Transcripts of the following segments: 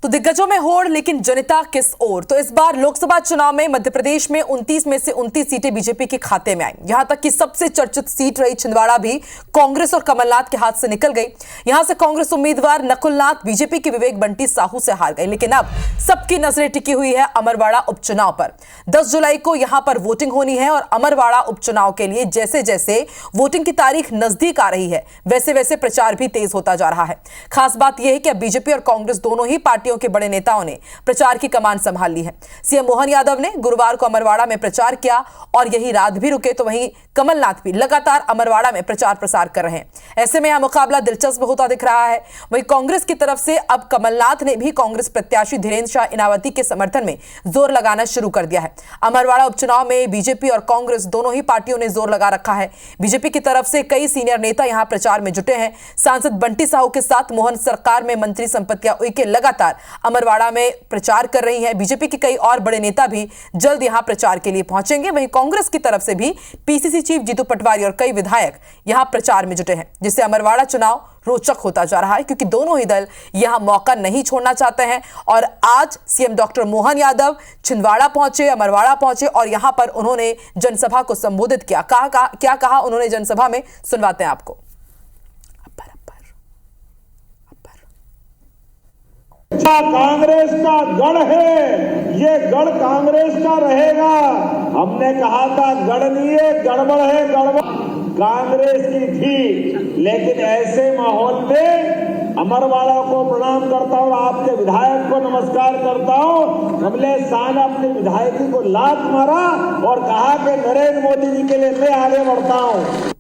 तो दिग्गजों में होड़, लेकिन जनता किस ओर? तो इस बार लोकसभा चुनाव में मध्य प्रदेश में 29 में से 29 सीटें बीजेपी के खाते में आई। यहां तक कि सबसे चर्चित सीट रही छिंदवाड़ा भी कांग्रेस और कमलनाथ के हाथ से निकल गई। यहां से कांग्रेस उम्मीदवार नकुलनाथ बीजेपी के विवेक बंटी साहू से हार गए। लेकिन अब सबकी नजरें टिकी हुई है अमरवाड़ा उपचुनाव पर। 10 जुलाई को यहां पर वोटिंग होनी है और अमरवाड़ा उपचुनाव के लिए जैसे जैसे वोटिंग की तारीख नजदीक आ रही है, वैसे वैसे प्रचार भी तेज होता जा रहा है। खास बात यह है कि अब बीजेपी और कांग्रेस दोनों ही पार्टियों के बड़े नेताओं ने प्रचार की कमान संभाल ली है। सीएम मोहन यादव ने गुरुवार को अमरवाड़ा में प्रचार किया और यही रात भी रुके, तो वहीं कमलनाथ भी लगातार अमरवाड़ा में प्रचार प्रसार कर रहे हैं। ऐसे में यह मुकाबला दिलचस्प होता दिख रहा है। वहीं कांग्रेस की तरफ से अब कमलनाथ ने भी कांग्रेस प्रत्याशी धीरेन्द्र शाह इनावती के समर्थन में जोर लगाना शुरू कर दिया है। अमरवाड़ा उपचुनाव में बीजेपी और कांग्रेस दोनों ही पार्टियों ने जोर लगा रखा है। बीजेपी की तरफ से कई सीनियर नेता यहां प्रचार में जुटे हैं। सांसद बंटी साहू के साथ मोहन सरकार में मंत्री संपत्तियां उइके लगातार अमरवाड़ा में प्रचार कर रही हैं। बीजेपी के कई और बड़े नेता भी जल्द यहां प्रचार के लिए पहुंचेंगे। वहीं कांग्रेस की तरफ से भी पीसीसी चीफ जीतू पटवारी और कई विधायक यहां प्रचार में जुटे हैं, जिससे अमरवाड़ा चुनाव रोचक होता जा रहा है, क्योंकि दोनों ही दल यहां मौका नहीं छोड़ना चाहते हैं। और आज सीएम डॉक्टर मोहन यादव छिंदवाड़ा पहुंचे, अमरवाड़ा पहुंचे और यहां पर उन्होंने जनसभा को संबोधित किया। क्या कहा उन्होंने जनसभा में, सुनवाते हैं आपको। कांग्रेस का गढ़ है, ये गढ़ कांग्रेस का रहेगा। हमने कहा था गढ़ नहीं है, गड़बड़ है, गड़बड़ कांग्रेस की थी। लेकिन ऐसे माहौल में अमरवाड़ा को प्रणाम करता हूं, आपके विधायक को नमस्कार करता हूं। कमलेश शाह ने अपने विधायकी को लात मारा और कहा कि नरेंद्र मोदी जी के लिए मैं आगे बढ़ता हूं।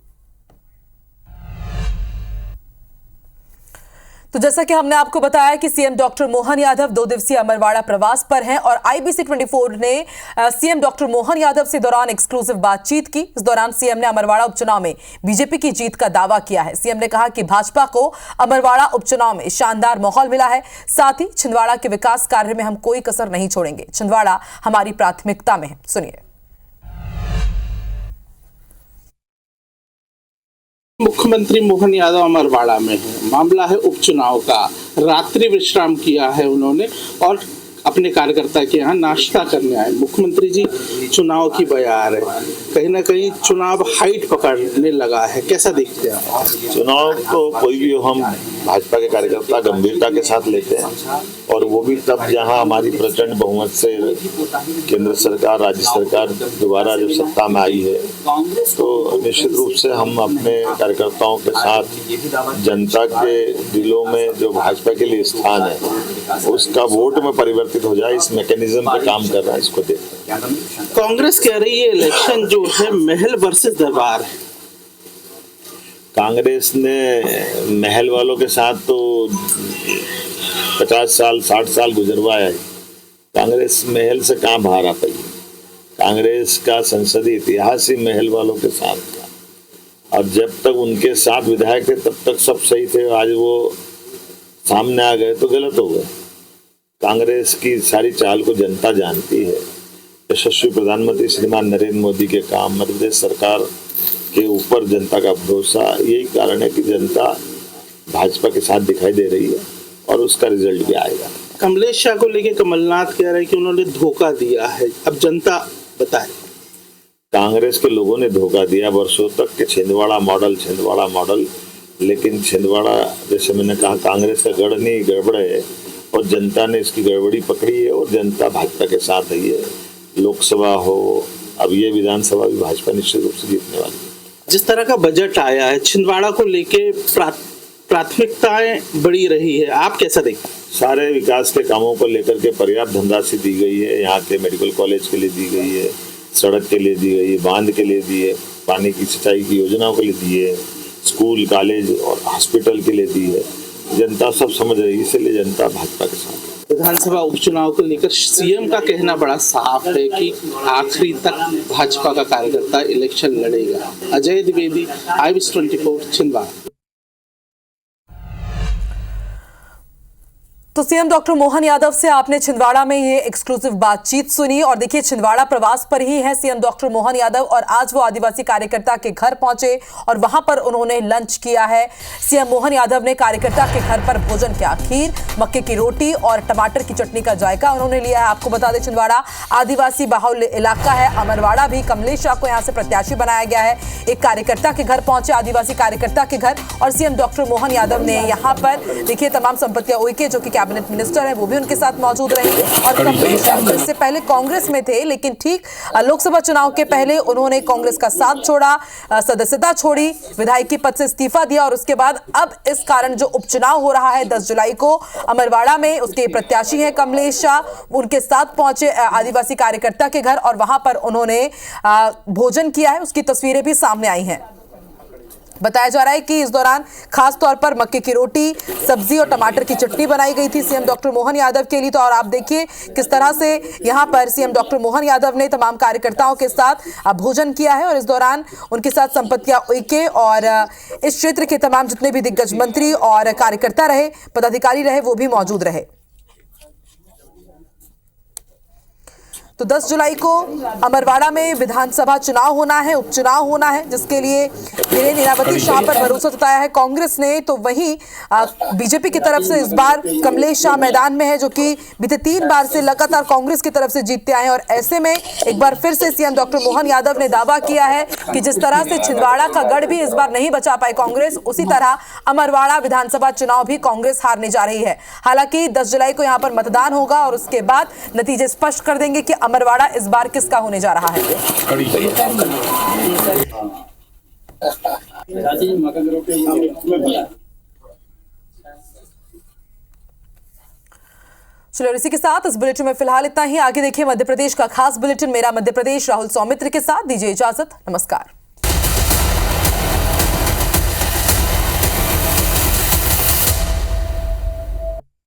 तो जैसा कि हमने आपको बताया कि सीएम डॉक्टर मोहन यादव 2 दिवसीय अमरवाड़ा प्रवास पर हैं और आईबीसी 24 ने सीएम डॉक्टर मोहन यादव से दौरान एक्सक्लूसिव बातचीत की। इस दौरान सीएम ने अमरवाड़ा उपचुनाव में बीजेपी की जीत का दावा किया है। सीएम ने कहा कि भाजपा को अमरवाड़ा उपचुनाव में शानदार माहौल मिला है, साथ ही छिंदवाड़ा के विकास कार्य में हम कोई कसर नहीं छोड़ेंगे। छिंदवाड़ा हमारी प्राथमिकता में है। सुनिए। मुख्यमंत्री मोहन यादव अमरवाड़ा में है। मामला है उपचुनाव का। रात्रि विश्राम किया है उन्होंने और अपने कार्यकर्ता के यहाँ नाश्ता करने आए। मुख्यमंत्री जी चुनाव की बयार है, कहीं ना कहीं चुनाव हाइट पकड़ने लगा है, कैसा देखते हैं? चुनाव तो कोई भी हम भाजपा के कार्यकर्ता गंभीरता के साथ लेते हैं, और वो भी तब जहां हमारी प्रचंड बहुमत से केंद्र सरकार, राज्य सरकार दोबारा जब सत्ता में आई है, तो निश्चित रूप से हम अपने कार्यकर्ताओं के साथ जनता के दिलों में जो भाजपा के लिए स्थान है उसका वोट में परिवर्तित हो जाए, इस मैकेनिज्म पे काम कर रहा है। इसको देखते हैं। कांग्रेस कह रही है इलेक्शन जो है महल वर्सेस दरबार है। कांग्रेस ने महल वालों के साथ तो 50 साल 60 साल गुजरवाया है। कांग्रेस महल से कहाँ बाहर आ पाई? कांग्रेस का संसदीय इतिहास ही महल वालों के साथ था, और जब तक उनके साथ विधायक थे तब तक सब सही थे। आज वो सामने आ गए तो गलत हो गए। कांग्रेस की सारी चाल को जनता जानती है। यशस्वी प्रधानमंत्री श्रीमान नरेंद्र मोदी के काम, मध्य प्रदेश सरकार के ऊपर जनता का भरोसा, यही कारण है कि जनता भाजपा के साथ दिखाई दे रही है और उसका रिजल्ट भी आएगा। कमलेश शाह को लेके कमलनाथ कह रहे हैं कि उन्होंने धोखा दिया है। अब जनता बताए। कांग्रेस के लोगों ने धोखा दिया वर्षों तक कि छिंदवाड़ा मॉडल, लेकिन छिंदवाड़ा जैसे मैंने कहा कांग्रेस का गढ़ नहीं, गड़बड़ है, और जनता ने इसकी गड़बड़ी पकड़ी है और जनता भाजपा के साथ है। ये लोकसभा हो, अब ये विधानसभा भी भाजपा निश्चित रूप से जीतने वाली है। जिस तरह का बजट आया है छिंदवाड़ा को लेके प्राथमिकताएं बढ़ी रही है, आप कैसा देखते हैं? सारे विकास के कामों को लेकर के पर्याप्त धनराशि दी गई है। यहाँ के मेडिकल कॉलेज के लिए दी गई है, सड़क के लिए दी गई है, बांध के लिए दी है, पानी की सिंचाई की योजनाओं के लिए दी है, स्कूल कॉलेज और हॉस्पिटल के लिए दी है। जनता सब समझ रही है, इसलिए जनता भाजपा के साथ। विधानसभा उपचुनाव को लेकर सीएम का कहना बड़ा साफ है कि आखिरी तक भाजपा का कार्यकर्ता इलेक्शन लड़ेगा। अजय द्विवेदी, आईबीसी 24 छिंदवाड़ा। तो सीएम डॉक्टर मोहन यादव से आपने छिंदवाड़ा में ये एक्सक्लूसिव बातचीत सुनी और देखिए छिंदवाड़ा प्रवास पर ही है सीएम डॉक्टर मोहन यादव और आज वो आदिवासी कार्यकर्ता के घर पहुंचे और वहां पर उन्होंने लंच किया है। सीएम मोहन यादव ने कार्यकर्ता के घर पर भोजन किया, खीर, मक्के की रोटी और टमाटर की चटनी का जायका उन्होंने लिया है। आपको बता दें छिंदवाड़ा आदिवासी बाहुल्य इलाका है। अमरवाड़ा भी कमलेश शाह को यहाँ से प्रत्याशी बनाया गया है। एक कार्यकर्ता के घर पहुंचे, आदिवासी कार्यकर्ता के घर, और सीएम डॉक्टर मोहन यादव ने यहाँ पर देखिए तमाम संपत्तियां उइके जो कि कैबिनेट मिनिस्टर है वो भी उनके साथ मौजूद रहे और कमलेश इससे पहले कांग्रेस में थे, लेकिन ठीक लोकसभा चुनाव के पहले उन्होंने कांग्रेस का साथ छोड़ा, सदस्यता छोड़ी, विधायकी पद से इस्तीफा दिया और उसके बाद अब इस कारण जो उपचुनाव हो रहा है 10 जुलाई को अमरवाड़ा में, उसके प्रत्याशी हैं कमलेश शाह, उनके साथ पहुंचे आदिवासी कार्यकर्ता के घर और वहां पर उन्होंने भोजन किया है। उसकी तस्वीरें भी सामने आई हैं। बताया जा रहा है कि इस दौरान खास तौर पर मक्के की रोटी, सब्जी और टमाटर की चटनी बनाई गई थी सीएम डॉक्टर मोहन यादव के लिए। तो और आप देखिए किस तरह से यहां पर सीएम डॉक्टर मोहन यादव ने तमाम कार्यकर्ताओं के साथ भोजन किया है और इस दौरान उनके साथ संपत्तियां उइके और इस क्षेत्र के तमाम जितने भी दिग्गज मंत्री और कार्यकर्ता रहे, पदाधिकारी रहे, वो भी मौजूद रहे। तो 10 जुलाई को अमरवाड़ा में विधानसभा चुनाव होना है, उपचुनाव होना है, जिसके लिए वीरेंद्र लीलावती शाह पर भरोसा जताया है कांग्रेस ने। तो वहीं बीजेपी की तरफ से इस बार कमलेश शाह मैदान में है, जो कि बीते 3 बार से लगातार कांग्रेस की तरफ से जीतते आए हैं। और ऐसे में एक बार फिर से सीएम डॉक्टर मोहन यादव ने दावा किया है कि जिस तरह से छिंदवाड़ा का गढ़ भी इस बार नहीं बचा पाई कांग्रेस, उसी तरह अमरवाड़ा विधानसभा चुनाव भी कांग्रेस हारने जा रही है। हालांकि 10 जुलाई को यहाँ पर मतदान होगा और उसके बाद नतीजे स्पष्ट कर देंगे कि अमरवाड़ा इस बार किसका होने जा रहा है। चलो इसी के साथ इस बुलेटिन में फिलहाल इतना ही। आगे देखिए मध्य प्रदेश का खास बुलेटिन मेरा मध्य प्रदेश राहुल सौमित्र के साथ। दीजिए इजाजत, नमस्कार।